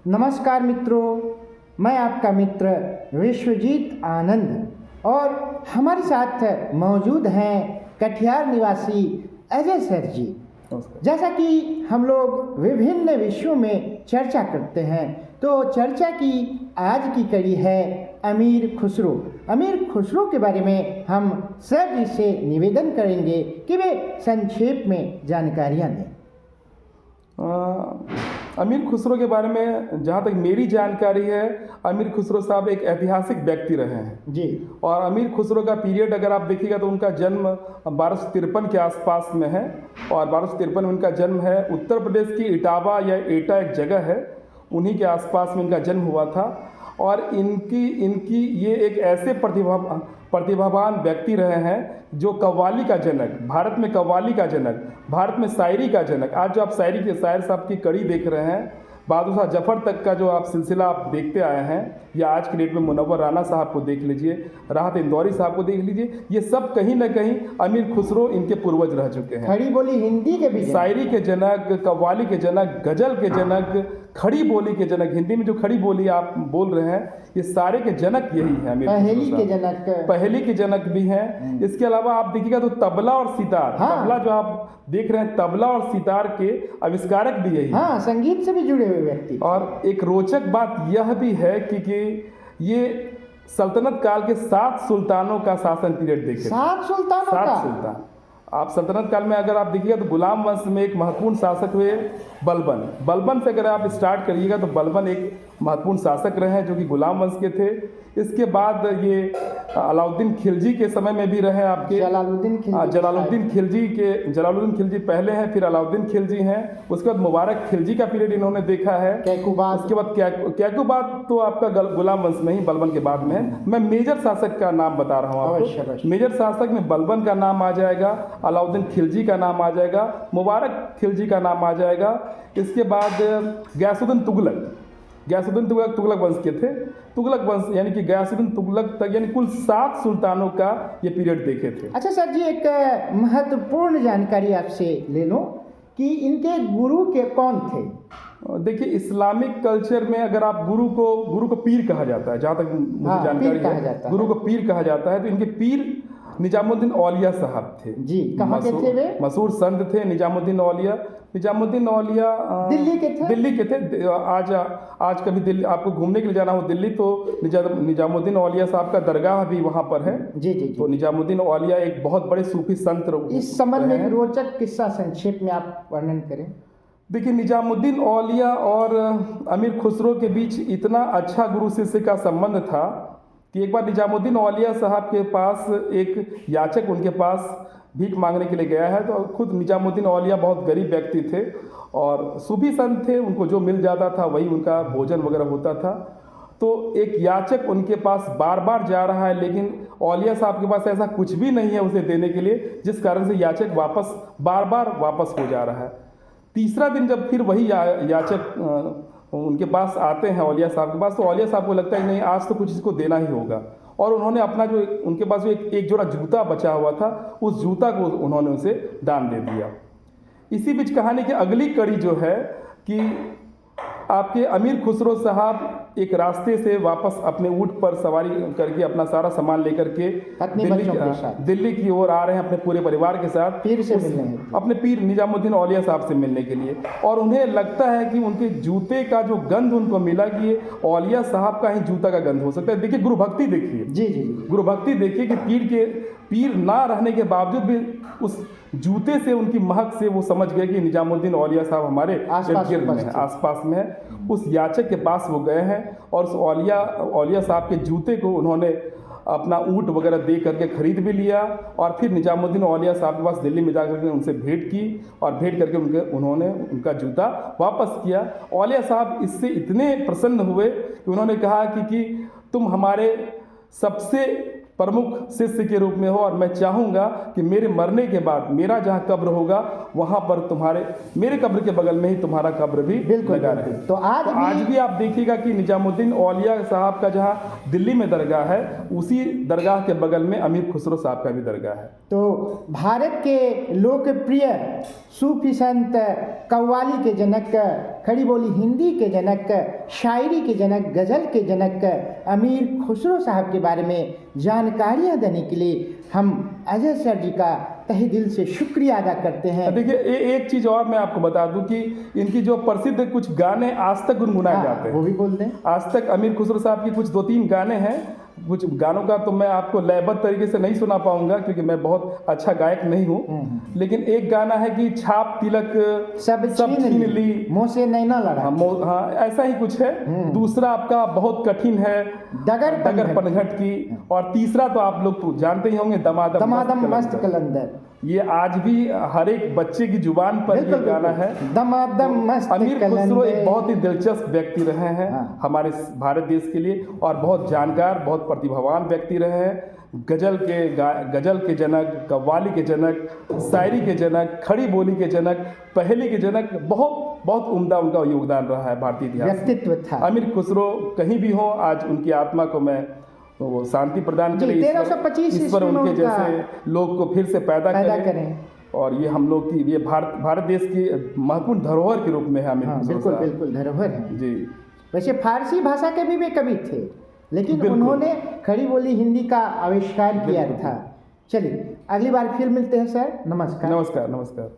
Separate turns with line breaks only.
नमस्कार मित्रों, मैं आपका मित्र विश्वजीत आनंद और हमारे साथ मौजूद हैं कटिहार निवासी अजय सर जी। जैसा कि हम लोग विभिन्न विषयों में चर्चा करते हैं, तो चर्चा की आज की कड़ी है अमीर खुसरो। अमीर खुसरो के बारे में हम सर जी से निवेदन करेंगे कि वे संक्षेप में जानकारियाँ दें।
अमीर खुसरो के बारे में जहाँ तक मेरी जानकारी है, अमीर खुसरो साहब एक ऐतिहासिक व्यक्ति रहे हैं
जी।
और अमीर खुसरो का पीरियड अगर आप देखिएगा तो उनका जन्म 1253 के आसपास में है और 1253 में उनका जन्म है। उत्तर प्रदेश की इटावा या एटा एक जगह है, उन्हीं के आसपास में इनका जन्म हुआ था। और इनकी ये एक ऐसे प्रतिभावान व्यक्ति रहे हैं जो कव्वाली का जनक, भारत में कव्वाली का जनक, भारत में शायरी का जनक। आज जो आप शायरी के शायर साहब की कड़ी देख रहे हैं, बहादुर शाह जफर तक का जो आप सिलसिला आप देखते आए हैं, या आज की डेट में मुनव्वर राना साहब को देख लीजिए, राहत इंदौरी साहब को देख लीजिए, ये सब कहीं ना कहीं अमीर खुसरो इनके पूर्वज रह चुके हैं।
खड़ी बोली हिंदी के भी
शायरी के जनक, कव्वाली के जनक, गजल के जनक, खड़ी बोली के जनक। हिंदी में जो खड़ी बोली आप बोल रहे हैं, ये सारे के जनक यही है।
पहेली के जनक,
पहेली के जनक भी हैं। इसके अलावा आप देखिएगा तो तबला और सितार, तबला जो आप देख रहे हैं, तबला और सितार के आविष्कारक भी यही
हाँ, संगीत से भी जुड़े हुए व्यक्ति।
और एक रोचक बात यह भी है कि ये सल्तनत काल के 7 सुल्तानों का शासन पीरियड देखें।
7 सुल्तानों का?
7 सुल्तान। आप सल्तनत काल में अगर आप देखिएगा तो गुलाम वंश में एक महत्वपूर्ण शासक हुए बलबन। बलबन से अगर आप स्टार्ट करिएगा तो बलबन एक महत्वपूर्ण शासक रहे हैं जो कि गुलाम वंश के थे। इसके बाद ये अलाउद्दीन खिलजी के समय में भी रहे आपके। जलालुद्दीन खिलजी पहले हैं, फिर अलाउद्दीन खिलजी हैं। उसके बाद मुबारक खिलजी का पीरियड इन्होंने देखा है। उसके बाद कैकुबाद तो आपका गुलाम वंश में ही, बलबन के बाद में है। मैं मेजर शासक का नाम बता रहा हूँ आपको। मेजर शासक में बलबन का नाम आ जाएगा, अलाउद्दीन खिलजी का नाम आ जाएगा, मुबारक खिलजी का नाम आ जाएगा। इसके बाद गयासुद्दीन तुगलक वंश के थे। तुगलक वंश यानी कि गयासुद्दीन तुगलक तक, यानी कुल 7 सुल्तानों का ये पीरियड देखे थे।
अच्छा सर जी, एक महत्वपूर्ण जानकारी आपसे ले लो कि इनके गुरु के कौन थे?
देखिए, इस्लामिक कल्चर में अगर आप गुरु को पीर कहा जाता है, जहाँ तक मुझे जानकारी है, गुरु को पीर कहा जाता है। तो इनके पीर निजामुद्दीन औलिया साहब थे
जी। कहाँ के थे वे?
मशहूर संत थे निजामुद्दीन औलिया। दिल्ली के थे। आज कभी दिल्ली आपको घूमने के लिए जाना हो दिल्ली, तो निजामुद्दीन औलिया साहब का दरगाह भी वहाँ पर है।
जी।
तो निजामुद्दीन औलिया एक बहुत बड़े सूफी संत।
इस संबंध में एक रोचक किस्सा संक्षेप में आप वर्णन करें।
देखिए, निजामुद्दीन औलिया और अमीर खुसरो के बीच इतना अच्छा गुरु शिष्य का संबंध था कि एक बार निजामुद्दीन औलिया साहब के पास एक याचक उनके पास भीख मांगने के लिए गया है। तो खुद निजामुद्दीन औलिया बहुत गरीब व्यक्ति थे और सूफी संत थे, उनको जो मिल जाता था वही उनका भोजन वगैरह होता था। तो एक याचक उनके पास बार बार जा रहा है, लेकिन औलिया साहब के पास ऐसा कुछ भी नहीं है उसे देने के लिए, जिस कारण से याचक बार बार वापस हो जा रहा है। तीसरा दिन जब फिर वही याचक उनके पास आते हैं औलिया साहब के पास, तो औलिया साहब को लगता है नहीं, आज तो कुछ इसको देना ही होगा। और उन्होंने अपना जो उनके पास जो एक जोड़ा जूता बचा हुआ था, उस जूता को उन्होंने उसे दान दे दिया। इसी बीच कहानी की अगली कड़ी जो है कि आपके अमीर खुसरो साहब एक रास्ते से वापस अपने ऊँट पर सवारी करके अपना सारा सामान लेकर के दिल्ली की ओर आ रहे हैं अपने पूरे परिवार के साथ,
पीर से मिलने,
अपने पीर निजामुद्दीन औलिया साहब से मिलने के लिए। और उन्हें लगता है कि उनके जूते का जो गंध उनको मिला कि ये औलिया साहब का ही जूता का गंध हो सकता है। देखिए, गुरु भक्ति देखिए।
जी।
गुरु भक्ति देखिए कि पीर ना रहने के बावजूद भी उस जूते से, उनकी महक से वो समझ गए कि निजामुद्दीन औलिया साहब हमारे आसपास में है। उस याचक के पास वो गए हैं और उस औलिया साहब के जूते को उन्होंने अपना ऊँट वगैरह दे करके खरीद भी लिया और फिर निजामुद्दीन औलिया साहब के पास दिल्ली में जाकर के उनसे भेंट की और भेंट करके उन्होंने उनका जूता वापस किया। औलिया साहब इससे इतने प्रसन्न हुए कि उन्होंने कहा कि तुम हमारे सबसे प्रमुख शिष्य के रूप में हो और मैं चाहूँगा कि मेरे मरने के बाद मेरा जहाँ कब्र होगा वहाँ पर मेरे कब्र के बगल में ही तुम्हारा कब्र भी लगा रहे।
तो आज
भी आप देखिएगा कि निजामुद्दीन औलिया साहब का जहाँ दिल्ली में दरगाह है, उसी दरगाह के बगल में अमीर खुसरो साहब का भी दरगाह है।
तो भारत के लोकप्रिय सूफी संत कव्वाली के जनक खड़ी बोली हिंदी के जनक, शायरी के जनक, गज़ल के जनक अमीर खुसरो साहब के बारे में जानकारियाँ देने के लिए हम अजय सर जी का तहे दिल से शुक्रिया अदा करते हैं।
देखिए एक चीज़ और मैं आपको बता दूं कि इनकी जो प्रसिद्ध कुछ गाने आज तक गुनगुनाए जाते हैं,
वो भी बोल दें।
आज तक अमीर खुसरो साहब की कुछ 2-3 गाने हैं। कुछ गानों का तो मैं आपको लयबद्ध तरीके से नहीं सुना पाऊंगा क्योंकि मैं बहुत अच्छा गायक नहीं हूँ, लेकिन एक गाना है कि छाप तिलक
सब छीन ली, मुँह से नैना लड़ा।
हाँ, ऐसा ही कुछ है। दूसरा आपका बहुत कठिन है, डगर पनघट की। और तीसरा तो आप लोग जानते ही होंगे, दमादम मस्त कलंदर। ये आज भी हर एक बच्चे की जुबान पर ये गाना है,
दमादम मस्त
अमीर खुसरो एक बहुत ही दिलचस्प व्यक्ति रहे हैं हमारे भारत देश के लिए, और बहुत जानकार, बहुत प्रतिभावान व्यक्ति रहे हैं। गजल के जनक, कव्वाली के जनक, शायरी के जनक, खड़ी बोली के जनक, पहेली के जनक, बहुत उम्दा उनका योगदान रहा है भारतीय इतिहास में।
व्यक्तित्व था
अमीर खुसरो कहीं भी हो, आज उनकी आत्मा को मैं वो शांति प्रदान करे,
1325
ईश्वर उनके जैसे लोग को फिर से पैदा करें। और ये हम लोग की, ये भारत देश की महत्वपूर्ण धरोहर के रूप में है अमीर खुसरो।
बिल्कुल धरोहर है
जी।
वैसे फारसी भाषा के भी वे कवि थे, लेकिन उन्होंने खड़ी बोली हिंदी का आविष्कार किया था। चलिए अगली बार फिर मिलते हैं सर। नमस्कार।
नमस्कार।